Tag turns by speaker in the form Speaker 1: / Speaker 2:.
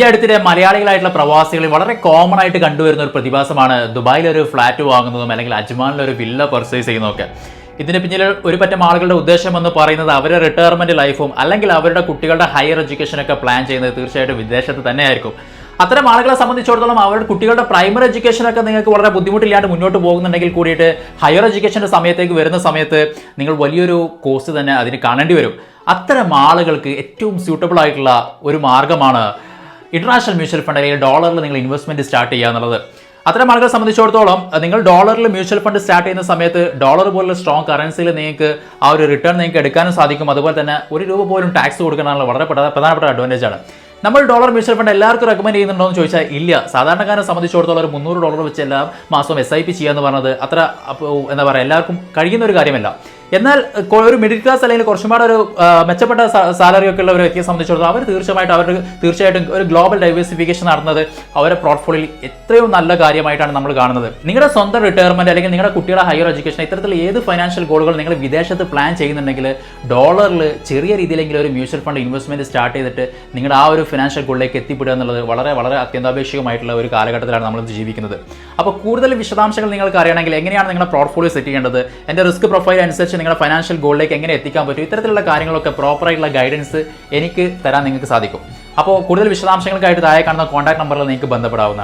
Speaker 1: ഈ അടുത്തിടെ മലയാളികളായിട്ടുള്ള പ്രവാസികളിൽ വളരെ കോമൺ ആയിട്ട് കണ്ടുവരുന്ന ഒരു പ്രതിഭാസമാണ് ദുബായിൽ ഒരു ഫ്ലാറ്റ് വാങ്ങുന്നതും അല്ലെങ്കിൽ അജ്മാനിൽ ഒരു വില്ല പർച്ചേസ് ചെയ്യുന്നതൊക്കെ. ഇതിന് പിന്നിൽ ഒരു പറ്റം ആളുകളുടെ ഉദ്ദേശം എന്ന് പറയുന്നത് അവരുടെ റിട്ടയർമെന്റ് ലൈഫും അല്ലെങ്കിൽ അവരുടെ കുട്ടികളുടെ ഹയർ എഡ്യൂക്കേഷനൊക്കെ പ്ലാൻ ചെയ്യുന്നത് തീർച്ചയായിട്ടും വിദേശത്ത് തന്നെയായിരിക്കും. അത്തരം ആളുകളെ സംബന്ധിച്ചിടത്തോളം അവരുടെ കുട്ടികളുടെ പ്രൈമറി എഡ്യൂക്കേഷനൊക്കെ നിങ്ങൾക്ക് വളരെ ബുദ്ധിമുട്ടില്ലാണ്ട് മുന്നോട്ട് പോകുന്നുണ്ടെങ്കിൽ കൂടിയിട്ട് ഹയർ എഡ്യൂക്കേഷൻ്റെ സമയത്തേക്ക് വരുന്ന സമയത്ത് നിങ്ങൾ വലിയൊരു കോസ്റ്റ് തന്നെ അതിന് കാണേണ്ടി വരും. അത്തരം ആളുകൾക്ക് ഏറ്റവും സ്യൂട്ടബിൾ ആയിട്ടുള്ള ഒരു മാർഗ്ഗമാണ് ഇന്റർനാഷണൽ മ്യൂച്വൽ ഫണ്ട് അല്ലെങ്കിൽ ഡോളറിൽ നിങ്ങൾ ഇൻവെസ്റ്റ്മെന്റ് സ്റ്റാർട്ട് ചെയ്യുക എന്നുള്ളത്. അത്തരം ആളുകളെ സംബന്ധിച്ചിടത്തോളം നിങ്ങൾ ഡോളറിൽ മ്യൂച്വൽ ഫണ്ട് സ്റ്റാർട്ട് ചെയ്യുന്ന സമയത്ത് ഡോളർ പോലുള്ള സ്ട്രോങ് കറൻസിയിൽ നിങ്ങൾക്ക് ആ ഒരു റിട്ടേൺ നിങ്ങൾക്ക് എടുക്കാനും സാധിക്കും. അതുപോലെ തന്നെ ₹1 പോലും ടാക്സ് കൊടുക്കാനുള്ള വളരെ പ്രധാനപ്പെട്ട അഡ്വാൻറ്റേജ് ആണ്. നമ്മൾ ഡോളർ മ്യൂച്വൽ ഫണ്ട് എല്ലാവർക്കും റെക്കമെൻഡ് ചെയ്യുന്നുണ്ടോ എന്ന് ചോദിച്ചാൽ ഇല്ല. സാധാരണക്കാരെ സംബന്ധിച്ചിടത്തോളം ഒരു $300 വെച്ച് എല്ലാ മാസവും SIP ചെയ്യുക എന്ന് പറയുന്നത് അത്ര എന്താ പറയുക എല്ലാവർക്കും കഴിയുന്ന ഒരു കാര്യമല്ല. എന്നാൽ ഒരു മിഡിൽ ക്ലാസ് അല്ലെങ്കിൽ കുറച്ചും കൂടെ ഒരു മെച്ചപ്പെട്ട സാലറി ഒക്കെ ഉള്ള ഒരു വ്യക്തിയെ സംബന്ധിച്ചിടത്തോളം അവർ തീർച്ചയായിട്ടും ഒരു ഗ്ലോബൽ ഡൈവേഴ്സിഫിക്കേഷൻ നടന്നത് അവരുടെ പോർട്ട്ഫോളിയോയിൽ എത്രയോ നല്ല കാര്യമായിട്ടാണ് നമ്മൾ കാണുന്നത്. നിങ്ങളുടെ സ്വന്തം റിട്ടയർമെന്റ് അല്ലെങ്കിൽ നിങ്ങളുടെ കുട്ടിയുടെ ഹയർ എഡ്യൂക്കേഷൻ ഇത്തരത്തിൽ ഏത് ഫൈനാൻഷ്യൽ ഗോളുകൾ നിങ്ങൾ വിദേശത്ത് പ്ലാൻ ചെയ്യുന്നുണ്ടെങ്കിൽ ഡോളറിൽ ചെറിയ രീതിയിലെങ്കിലും ഒരു മ്യൂച്വൽ ഫണ്ട് ഇൻവെസ്റ്റ്മെന്റ് സ്റ്റാർട്ട് ചെയ്തിട്ട് നിങ്ങളുടെ ആ ഒരു ഫിനാൻഷ്യൽ ഗോളിലേക്ക് എത്തിപ്പെടുക എന്നുള്ളത് വളരെ വളരെ അത്യന്താപേക്ഷികമായിട്ടുള്ള ഒരു കാലഘട്ടത്തിലാണ് നമ്മൾ ജീവിക്കുന്നത്. അപ്പോൾ കൂടുതൽ വിശദാംശങ്ങൾ നിങ്ങൾക്ക് അറിയണമെങ്കിൽ എങ്ങനെയാണ് നിങ്ങളുടെ പോർട്ട്ഫോളിയോ സെറ്റ് ചെയ്യേണ്ടത്, എൻ്റെ റിസ്ക് പ്രൊഫൈൽ അനുസരിച്ച് നിങ്ങളുടെ ഫൈനാൻഷ്യൽ ഗോളിലേക്ക് എങ്ങനെ എത്തിക്കാൻ പറ്റും, ഇത്തരത്തിലുള്ള കാര്യങ്ങളൊക്കെ പ്രോപ്പറായിട്ടുള്ള ഗൈഡൻസ് എനിക്ക് തരാൻ നിങ്ങൾക്ക് സാധിക്കും. അപ്പോൾ കൂടുതൽ വിശദാംശങ്ങൾക്കായിട്ട് താഴെ കാണുന്ന കോൺടാക്ട് നമ്പറിൽ നിങ്ങൾക്ക് ബന്ധപ്പെടാവുന്നതാണ്.